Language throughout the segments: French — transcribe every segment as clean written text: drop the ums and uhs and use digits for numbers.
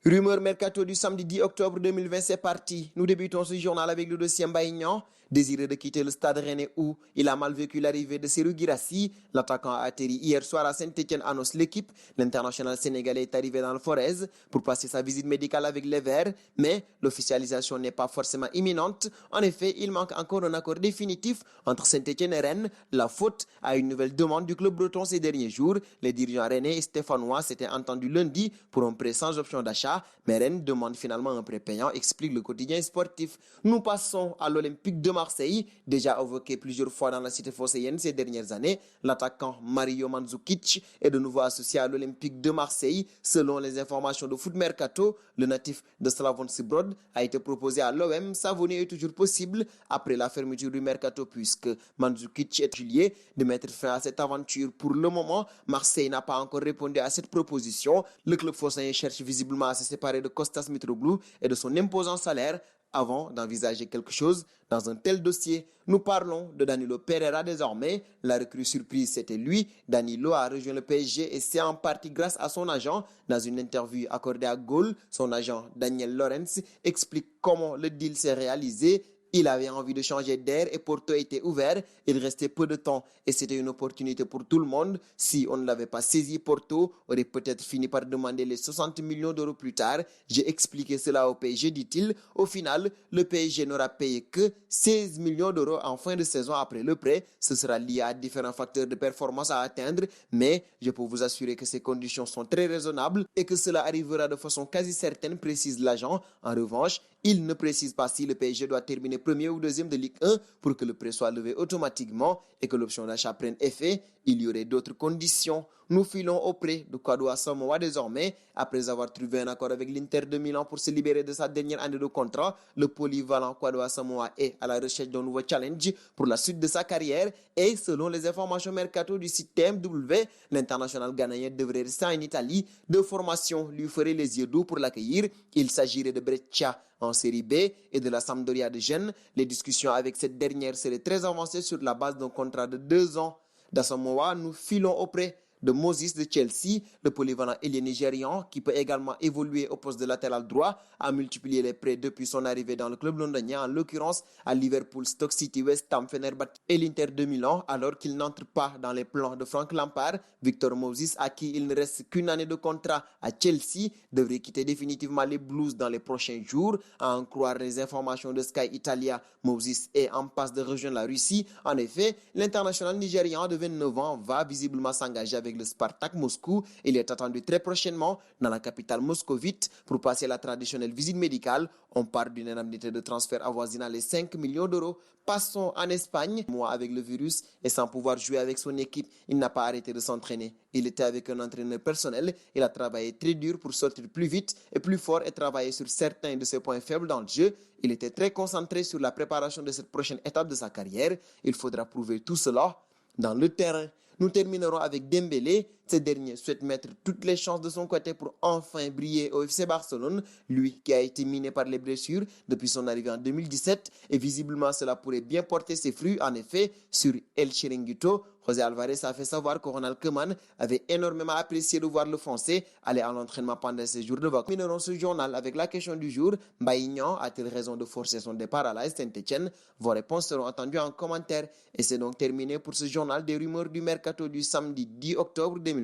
Rumeur mercato du samedi 10 octobre 2020, c'est parti. Nous débutons ce journal avec le dossier Mbaïgnan. Désiré de quitter le stade rennais où il a mal vécu l'arrivée de Serhou Guirassy, l'attaquant a atterri hier soir à Saint-Étienne, annonce l'équipe. L'international sénégalais est arrivé dans le Forez pour passer sa visite médicale avec les Verts, mais l'officialisation n'est pas forcément imminente. En effet, il manque encore un accord définitif entre Saint-Étienne et Rennes. La faute à une nouvelle demande du club breton ces derniers jours. Les dirigeants rennais et stéphanois s'étaient entendus lundi pour un prêt sans option d'achat, mais Rennes demande finalement un prêt payant, explique le quotidien sportif. Nous passons à l'Olympique de Marseille, déjà évoqué plusieurs fois dans la cité phocéenne ces dernières années. L'attaquant Mario Mandzukic est de nouveau associé à l'Olympique de Marseille. Selon les informations de Foot Mercato, le natif de Slavonski Brod a été proposé à l'OM. Sa venue est toujours possible après la fermeture du Mercato puisque Mandzukic est juillet de mettre fin à cette aventure. Pour le moment, Marseille n'a pas encore répondu à cette proposition. Le club phocéen cherche visiblement à se séparer de Kostas Mitroglou et de son imposant salaire avant d'envisager quelque chose dans un tel dossier. Nous parlons de Danilo Pereira désormais. La recrue surprise, c'était lui. Danilo a rejoint le PSG et c'est en partie grâce à son agent. Dans une interview accordée à Goal, son agent Daniel Lorenz explique comment le deal s'est réalisé. Il avait envie de changer d'air et Porto était ouvert. Il restait peu de temps et c'était une opportunité pour tout le monde. Si on ne l'avait pas saisi, Porto aurait peut-être fini par demander les 60 millions d'euros plus tard. J'ai expliqué cela au PSG, dit-il. Au final, le PSG n'aura payé que 16 millions d'euros en fin de saison après le prêt. Ce sera lié à différents facteurs de performance à atteindre, mais je peux vous assurer que ces conditions sont très raisonnables et que cela arrivera de façon quasi certaine, précise l'agent. En revanche, il ne précise pas si le PSG doit terminer premier ou deuxième de Ligue 1 pour que le prêt soit levé automatiquement et que l'option d'achat prenne effet. Il y aurait d'autres conditions. Nous filons auprès de Kwadwo Asamoah désormais. Après avoir trouvé un accord avec l'Inter de Milan pour se libérer de sa dernière année de contrat, le polyvalent Kwadwo Asamoah est à la recherche d'un nouveau challenge pour la suite de sa carrière. Et selon les informations mercato du site TMW, l'international ghanéen devrait rester en Italie. Deux formations lui feraient les yeux doux pour l'accueillir. Il s'agirait de Brescia en série B et de la Sampdoria de Gênes. Les discussions avec cette dernière seraient très avancées sur la base d'un contrat de 2 ans. D'Asamoah, nous filons auprès de Moses de Chelsea, le polyvalent ailier nigérian qui peut également évoluer au poste de latéral droit, a multiplié les prêts depuis son arrivée dans le club londonien, en l'occurrence à Liverpool, Stoke City, West Ham, Fenerbahçe et l'Inter de Milan, alors qu'il n'entre pas dans les plans de Frank Lampard. Victor Moses, à qui il ne reste qu'une année de contrat à Chelsea, devrait quitter définitivement les Blues dans les prochains jours. À en croire les informations de Sky Italia, Moses est en passe de rejoindre la Russie. En effet, l'international nigérian de 29 ans va visiblement s'engager avec le Spartak Moscou. Il est attendu très prochainement dans la capitale moscovite pour passer la traditionnelle visite médicale. On parle d'une indemnité de transfert avoisinant les 5 millions d'euros. Passons en Espagne. Moi, avec le virus et sans pouvoir jouer avec son équipe, il n'a pas arrêté de s'entraîner. Il était avec un entraîneur personnel. Il a travaillé très dur pour sortir plus vite et plus fort et travailler sur certains de ses points faibles dans le jeu. Il était très concentré sur la préparation de cette prochaine étape de sa carrière. Il faudra prouver tout cela dans le terrain. Nous terminerons avec Dembélé. Ce dernier souhaite mettre toutes les chances de son côté pour enfin briller au FC Barcelone, lui qui a été miné par les blessures depuis son arrivée en 2017 et visiblement cela pourrait bien porter ses fruits. En effet, sur El Chiringuito, José Alvarez a fait savoir que Ronald Koeman avait énormément apprécié de voir le Français aller à l'entraînement pendant ses jours de vacances. Nous terminerons ce journal avec la question du jour. Mbaïgnan a-t-il raison de forcer son départ à la Saint-Étienne? Vos réponses seront entendues en commentaire. Et c'est donc terminé pour ce journal des rumeurs du mercato du samedi 10 octobre 2020.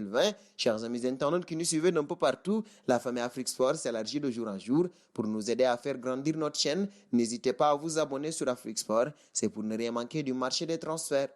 Chers amis internautes qui nous suivent d'un peu partout, la famille Afrique Sport s'élargit de jour en jour. Pour nous aider à faire grandir notre chaîne, n'hésitez pas à vous abonner sur Afrique Sport. C'est pour ne rien manquer du marché des transferts.